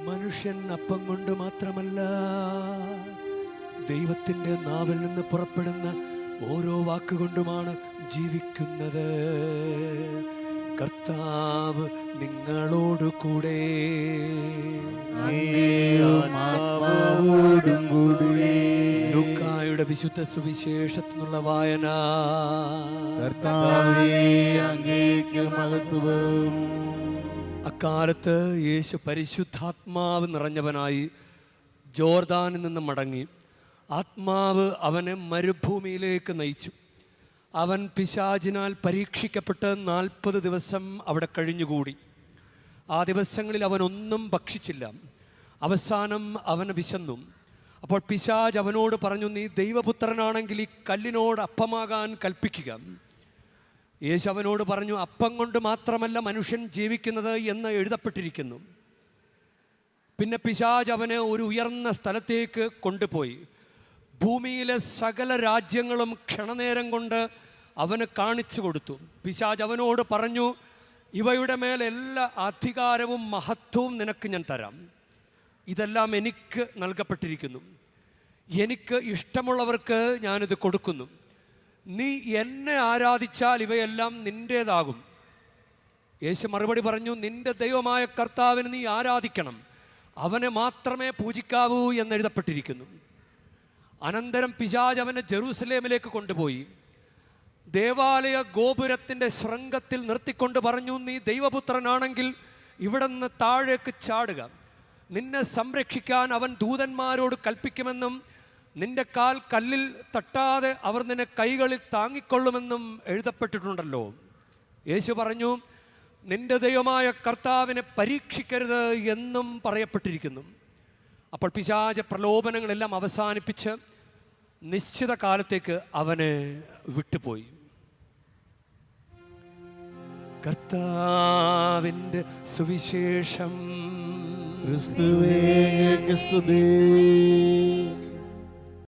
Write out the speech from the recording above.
മനുഷ്യൻ അപ്പം കൊണ്ട് മാത്രമല്ല, ദൈവത്തിൻ്റെ നാവിൽ നിന്ന് പുറപ്പെടുന്ന ഓരോ വാക്കുകൊണ്ടുമാണ് ജീവിക്കുന്നത്. കർത്താവ് നിങ്ങളോട് കൂടെ. ലൂക്കായുടെ വിശുദ്ധ സുവിശേഷത്തിൽ നിന്നുള്ള വായന. അക്കാലത്ത് യേശു പരിശുദ്ധാത്മാവ് നിറഞ്ഞവനായി ജോർദാനിൽ നിന്ന് മടങ്ങി. ആത്മാവ് അവനെ മരുഭൂമിയിലേക്ക് നയിച്ചു. അവൻ പിശാചിനാൽ പരീക്ഷിക്കപ്പെട്ട് 40 ദിവസം അവിടെ കഴിഞ്ഞുകൂടി. ആ ദിവസങ്ങളിൽ അവനൊന്നും ഭക്ഷിച്ചില്ല. അവസാനം അവന് വിശന്നു. അപ്പോൾ പിശാച് അവനോട് പറഞ്ഞു, നീ ദൈവപുത്രനാണെങ്കിൽ ഈ കല്ലിനോട് അപ്പമാകാൻ കൽപ്പിക്കുക. യേശു അവനോട് പറഞ്ഞു, അപ്പം കൊണ്ട് മാത്രമല്ല മനുഷ്യൻ ജീവിക്കുന്നത് എന്ന് എഴുതപ്പെട്ടിരിക്കുന്നു. പിന്നെ പിശാച് അവനെ ഒരു ഉയർന്ന സ്ഥലത്തേക്ക് കൊണ്ടുപോയി. ഭൂമിയിലെ സകല രാജ്യങ്ങളും ക്ഷണനേരം കൊണ്ട് അവന് കാണിച്ചു കൊടുത്തു. പിശാച് അവനോട് പറഞ്ഞു, ഇവയുടെ മേൽ എല്ലാ അധികാരവും മഹത്വവും നിനക്ക് ഞാൻ തരാം. ഇതെല്ലാം എനിക്ക് നൽകപ്പെട്ടിരിക്കുന്നു. എനിക്ക് ഇഷ്ടമുള്ളവർക്ക് ഞാനിത് കൊടുക്കുന്നു. നീ എന്നെ ആരാധിച്ചാൽ ഇവയെല്ലാം നിൻ്റേതാകും. യേശു മറുപടി പറഞ്ഞു, നിൻ്റെ ദൈവമായ കർത്താവിനെ നീ ആരാധിക്കണം, അവനെ മാത്രമേ പൂജിക്കാവൂ എന്നെഴുതപ്പെട്ടിരിക്കുന്നു. അനന്തരം പിശാച് അവനെ ജെറൂസലേമിലേക്ക് കൊണ്ടുപോയി. ദേവാലയ ഗോപുരത്തിൻ്റെ ശൃംഗത്തിൽ നിർത്തിക്കൊണ്ട് പറഞ്ഞു, നീ ദൈവപുത്രനാണെങ്കിൽ ഇവിടെ നിന്ന് താഴേക്ക് ചാടുക. നിന്നെ സംരക്ഷിക്കാൻ അവൻ ദൂതന്മാരോട് കൽപ്പിക്കുമെന്നും നിന്റെ കാൽ കല്ലിൽ തട്ടാതെ അവർ നിന്നെ കൈകളിൽ താങ്ങിക്കൊള്ളുമെന്നും എഴുതപ്പെട്ടിട്ടുണ്ടല്ലോ. യേശു പറഞ്ഞു, നിന്റെ ദൈവമായ കർത്താവിനെ പരീക്ഷിക്കരുത് എന്നും പറയപ്പെട്ടിരിക്കുന്നു. അപ്പോൾ പിശാച് പ്രലോഭനങ്ങളെല്ലാം അവസാനിപ്പിച്ച് നിശ്ചിത കാലത്തേക്ക് അവനെ വിട്ടുപോയി. കർത്താവിൻ്റെ സുവിശേഷം. ക്രിസ്തുവേ സ്തുതി.